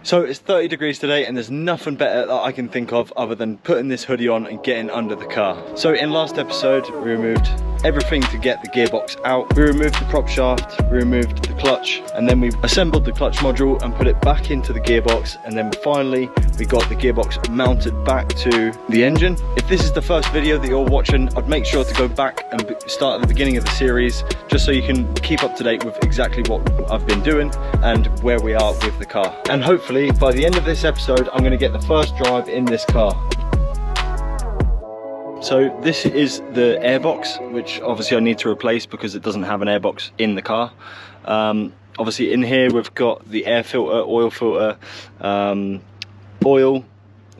So it's 30 degrees today and there's nothing better that I can think of other than putting this hoodie on and getting under the car. So in last episode, we removed everything to get the gearbox out. We removed the prop shaft, we removed the clutch, and then we assembled the clutch module and put it back into the gearbox, and then finally we got the gearbox mounted back to the engine. If this is the first video that you're watching, I'd make sure to go back and start at the beginning of the series, just so you can keep up to date with exactly what I've been doing and where we are with the car. And hopefully by the end of this episode, I'm going to get the first drive in this car. So this is the airbox, which obviously I need to replace because it doesn't have an airbox in the car. Obviously in here we've got the air filter, oil filter, oil,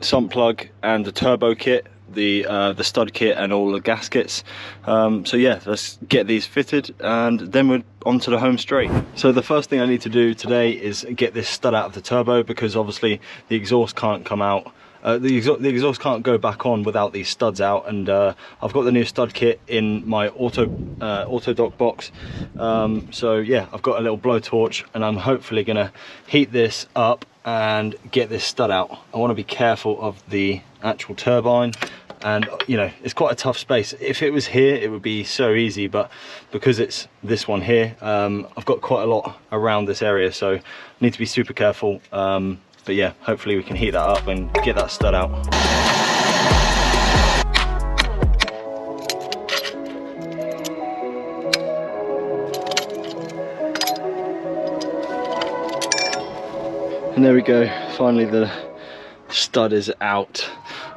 sump plug, and the turbo kit, the stud kit, and all the gaskets. So yeah, let's get these fitted and then we're onto the home straight. So the first thing I need to do today is get this stud out of the turbo, because obviously the exhaust can't come out. The exhaust can't go back on without these studs out, and I've got the new stud kit in my auto dock box. So yeah, I've got a little blowtorch and I'm hopefully gonna heat this up and get this stud out. I want to be careful of the actual turbine, and you know, it's quite a tough space. If it was here it would be so easy, but because it's this one here, I've got quite a lot around this area, so I need to be super careful. But yeah, hopefully we can heat that up and get that stud out. And there we go, finally the stud is out.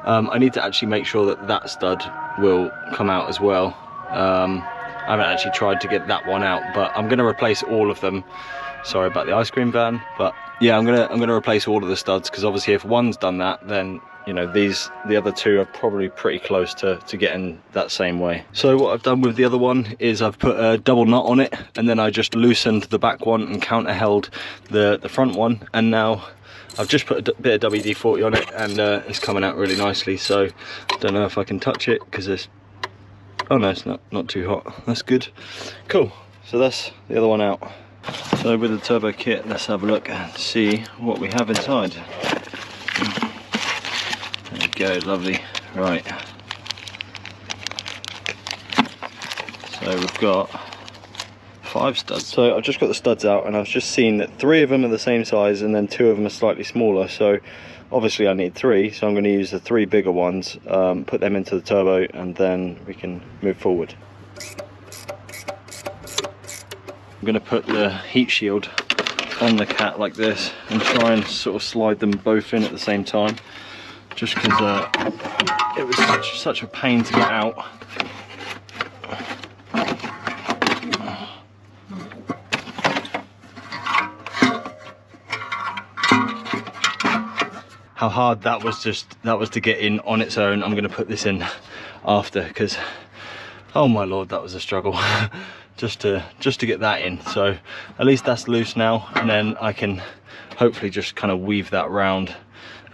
I need to actually make sure that that stud will come out as well. I haven't actually tried to get that one out, but I'm going to replace all of them. Sorry about the ice cream van, but yeah, I'm gonna replace all of the studs, because obviously if one's done that, then you know, the other two are probably pretty close to getting that same way. So what I've done with the other one is I've put a double nut on it, and then I just loosened the back one and counter held the front one, and now I've just put a bit of WD-40 on it, and it's coming out really nicely. So I don't know if I can touch it because it's, oh no, it's not too hot. That's good. Cool. So that's the other one out. So with the turbo kit, let's have a look and see what we have inside. There we go, lovely. Right. So we've got 5 studs. So I've just got the studs out, and I've just seen that 3 of them are the same size and then 2 of them are slightly smaller. So obviously I need 3, so I'm going to use the 3 bigger ones, put them into the turbo, and then we can move forward. I'm going to put the heat shield on the cat like this and try and sort of slide them both in at the same time, just because it was such a pain to get out. How hard that was to get in on its own. I'm going to put this in after, because oh my lord, that was a struggle. just to get that in. So at least that's loose now, and then I can hopefully just kind of weave that round.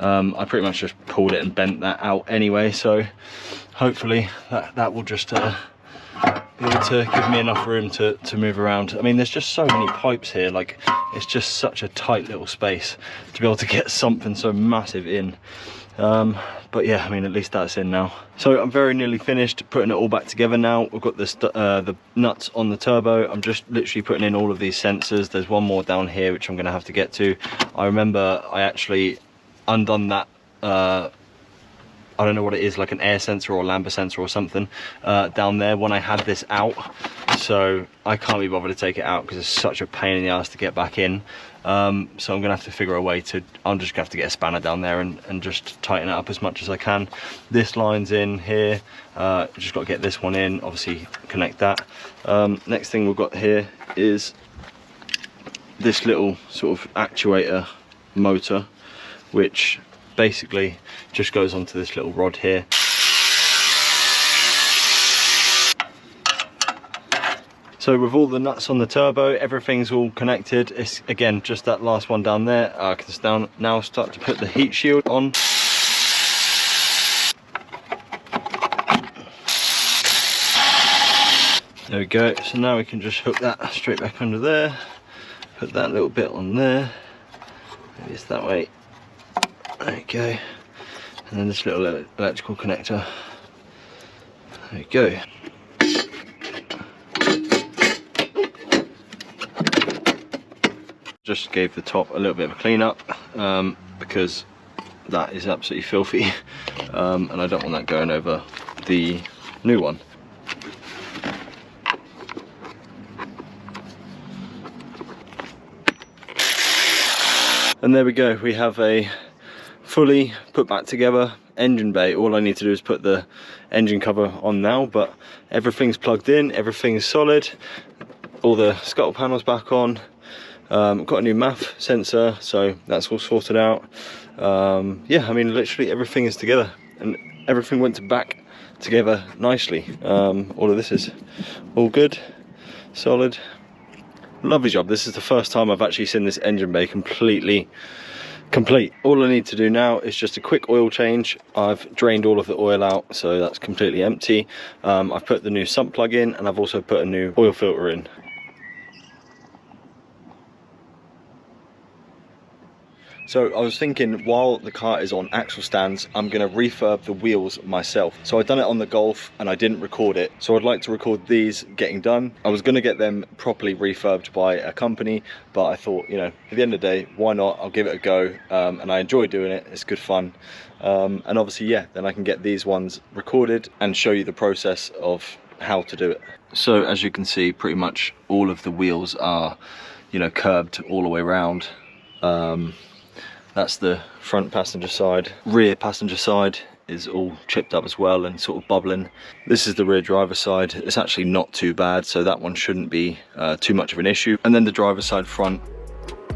I pretty much just pulled it and bent that out anyway, so hopefully that will just be able to give me enough room to move around. I mean, there's just so many pipes here, like it's just such a tight little space to be able to get something so massive in. But yeah, I mean, at least that's in now. So I'm very nearly finished putting it all back together now. We've got the nuts on the turbo. I'm just literally putting in all of these sensors. There's one more down here which I'm going to have to get to. I remember I actually undone that, I don't know what it is, like an air sensor or lambda sensor or something down there when I had this out. So I can't be bothered to take it out because it's such a pain in the ass to get back in. So I'm gonna have to figure a way to, I'm just gonna have to get a spanner down there and just tighten it up as much as I can. This line's in here, just got to get this one in, obviously connect that. Next thing we've got here is this little sort of actuator motor, which basically just goes onto this little rod here. So with all the nuts on the turbo, everything's all connected. It's again just that last one down there. I can now start to put the heat shield on. There we go. So now we can just hook that straight back under there, put that little bit on there, Maybe it's that way. There you go. And then this little electrical connector. There you go. Just gave the top a little bit of a clean up because that is absolutely filthy, and I don't want that going over the new one. And there we go, we have a fully put back together engine bay. All I need to do is put the engine cover on now, but everything's plugged in, everything's solid, all the scuttle panels back on. Got a new MAF sensor, so that's all sorted out. Yeah, I mean, literally everything is together, and everything went back together nicely. All of this is all good, solid. Lovely job. This is the first time I've actually seen this engine bay completely complete. All I need to do now is just a quick oil change. I've drained all of the oil out, so that's completely empty. I've put the new sump plug in, and I've also put a new oil filter in. So I was thinking, while the car is on axle stands, I'm going to refurb the wheels myself. So I've done it on the Golf and I didn't record it. So I'd like to record these getting done. I was going to get them properly refurbed by a company, but I thought, you know, at the end of the day, why not? I'll give it a go. And I enjoy doing it. It's good fun. And obviously, yeah, then I can get these ones recorded and show you the process of how to do it. So as you can see, pretty much all of the wheels are, you know, curbed all the way around. That's the front passenger side. Rear passenger side is all chipped up as well and sort of bubbling. This is the rear driver side. It's actually not too bad, so that one shouldn't be too much of an issue. And then the driver's side front,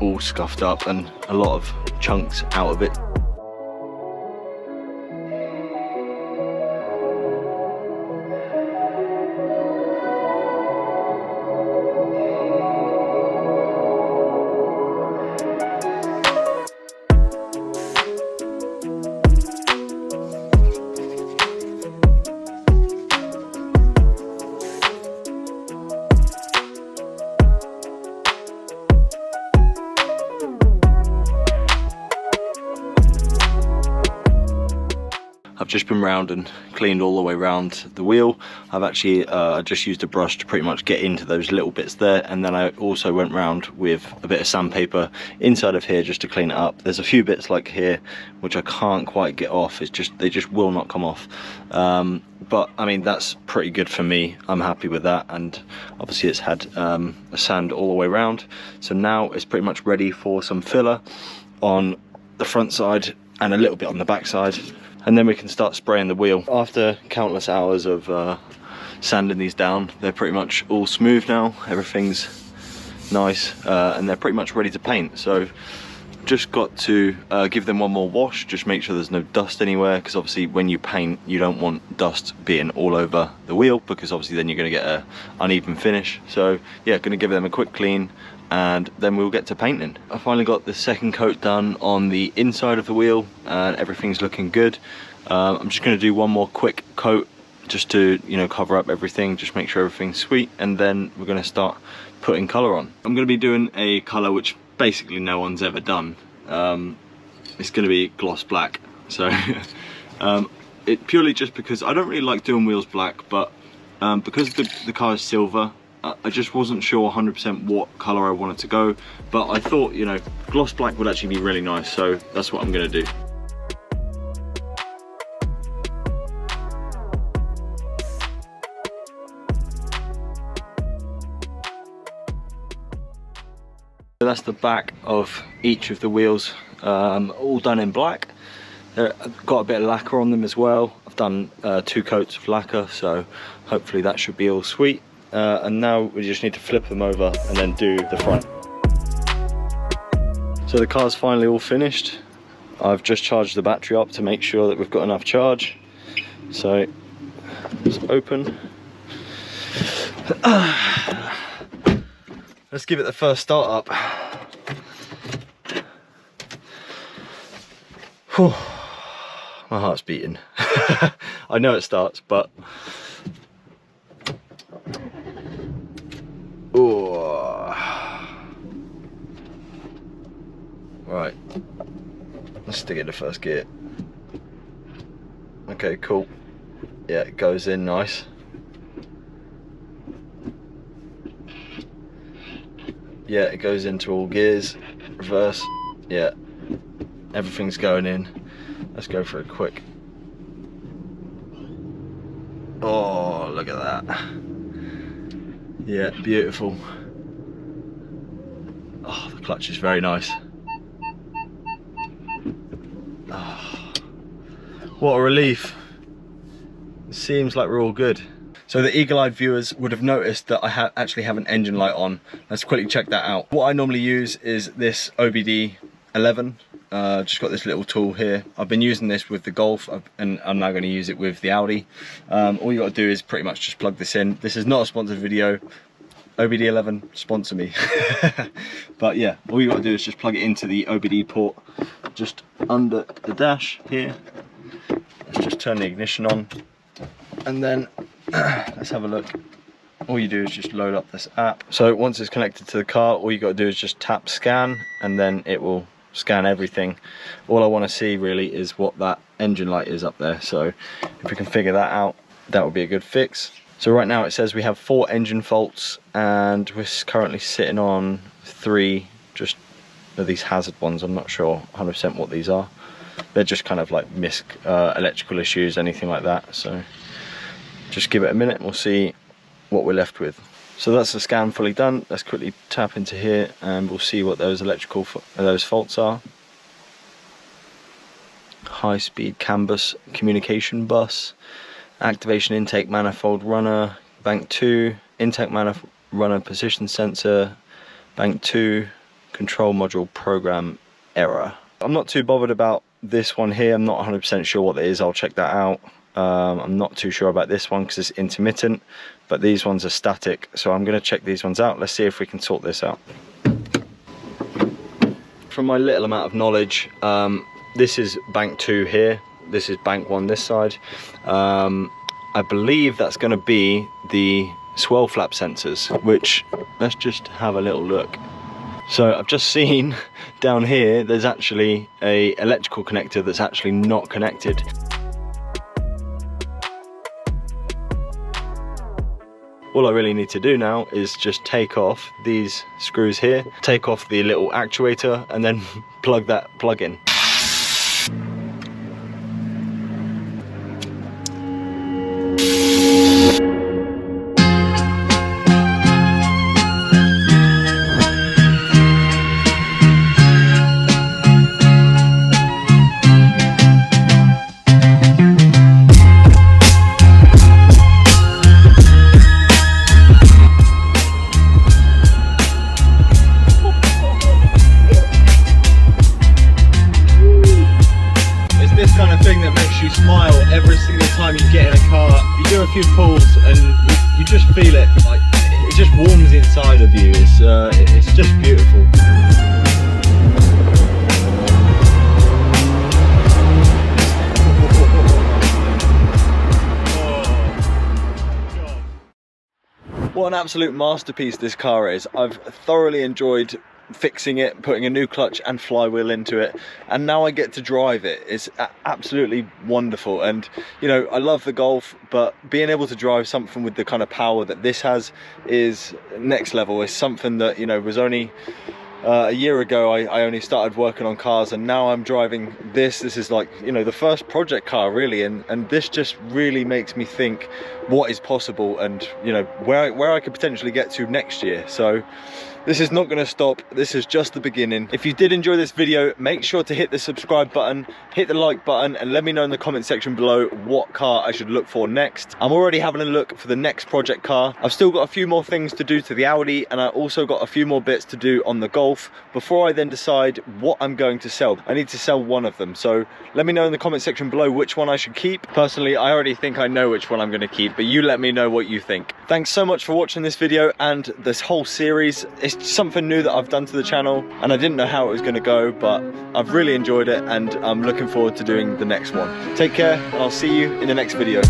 all scuffed up and a lot of chunks out of it. I've just been round and cleaned all the way around the wheel. I've actually just used a brush to pretty much get into those little bits there, and then I also went round with a bit of sandpaper inside of here just to clean it up. There's a few bits like here which I can't quite get off. It's just, they just will not come off. But I mean, that's pretty good for me. I'm happy with that, and obviously it's had a sand all the way around. So now it's pretty much ready for some filler on the front side and a little bit on the back side. And then we can start spraying the wheel. After countless hours of sanding these down, they're pretty much all smooth now. Everything's nice, and they're pretty much ready to paint. So just got to give them one more wash, just make sure there's no dust anywhere, because obviously when you paint, you don't want dust being all over the wheel, because obviously then you're going to get an uneven finish. So yeah, going to give them a quick clean, and then we'll get to painting. I finally got the second coat done on the inside of the wheel, and everything's looking good. I'm just going to do one more quick coat just to, you know, cover up everything, just make sure everything's sweet, and then we're going to start putting colour on. I'm going to be doing a colour which basically no one's ever done. It's going to be gloss black. So it purely just because I don't really like doing wheels black, but because the car is silver, I just wasn't sure 100% what colour I wanted to go, but I thought, you know, gloss black would actually be really nice, so that's what I'm going to do. So that's the back of each of the wheels, all done in black. I've got a bit of lacquer on them as well. I've done 2 coats of lacquer, so hopefully that should be all sweet. And now we just need to flip them over and then do the front. So the car's finally all finished. I've just charged the battery up to make sure that we've got enough charge. So it's open. Let's give it the first start up. Whew. My heart's beating. I know it starts, but oh. Right, Let's stick it in the first gear. Okay, cool. Yeah, it goes in nice. Yeah, it goes into all gears. Reverse. Yeah, everything's going in. Let's go for it quick. Oh, look at that. Yeah, beautiful. Oh, the clutch is very nice. Oh, what a relief. It seems like we're all good. So the eagle-eyed viewers would have noticed that I actually have an engine light on. Let's quickly check that out. What I normally use is this OBD 11. Just got this little tool here. I've been using this with the Golf, and I'm now going to use it with the Audi. All you got to do is pretty much just plug this in. This is not a sponsored video. OBD 11, sponsor me. But yeah, all you got to do is just plug it into the OBD port, just under the dash here. Let's just turn the ignition on, and then let's have a look. All you do is just load up this app. So once it's connected to the car, all you got to do is just tap scan, and then it will scan everything. All I want to see really is what that engine light is up there. So if we can figure that out, that would be a good fix. So right now it says we have 4 engine faults, and we're currently sitting on 3 just these hazard ones. I'm not sure 100% what these are. They're just kind of like electrical issues, anything like that. So just give it a minute and we'll see what we're left with. So that's the scan fully done. Let's quickly tap into here and we'll see what those those faults are. High speed CAN bus communication bus, activation intake manifold runner, bank 2, intake manifold runner position sensor, bank 2, control module program error. I'm not too bothered about this one here. I'm not 100% sure what it is. I'll check that out. I'm not too sure about this one because it's intermittent, but these ones are static, so I'm going to check these ones out. Let's see if we can sort this out. From my little amount of knowledge, this is bank 2 here, this is bank 1 this side. I believe that's going to be the swirl flap sensors, which let's just have a little look. So I've just seen down here there's actually a electrical connector that's actually not connected. All I really need to do now is just take off these screws here, take off the little actuator, and then plug that plug in. Smile every single time you get in a car. You do a few pulls and you just feel it, like it just warms inside of you. It's just beautiful. What an absolute masterpiece this car is. I've thoroughly enjoyed fixing it, putting a new clutch and flywheel into it, and now I get to drive it. It's absolutely wonderful. And you know, I love the Golf, but being able to drive something with the kind of power that this has is next level. It's something that, you know, was only a year ago I only started working on cars, and now I'm driving this. This is like, you know, the first project car really, and this just really makes me think what is possible, and you know, where I could potentially get to next year. So this is not going to stop. This is just the beginning. If you did enjoy this video, make sure to hit the subscribe button, hit the like button, and let me know in the comment section below what car I should look for next. I'm already having a look for the next project car. I've still got a few more things to do to the Audi, and I also got a few more bits to do on the Golf before I then decide what I'm going to sell. I need to sell one of them, so let me know in the comment section below which one I should keep. Personally, I already think I know which one I'm going to keep, but you let me know what you think. Thanks so much for watching this video and this whole series. It's something new that I've done to the channel, and I didn't know how it was going to go, but I've really enjoyed it, and I'm looking forward to doing the next one. Take care, and I'll see you in the next video.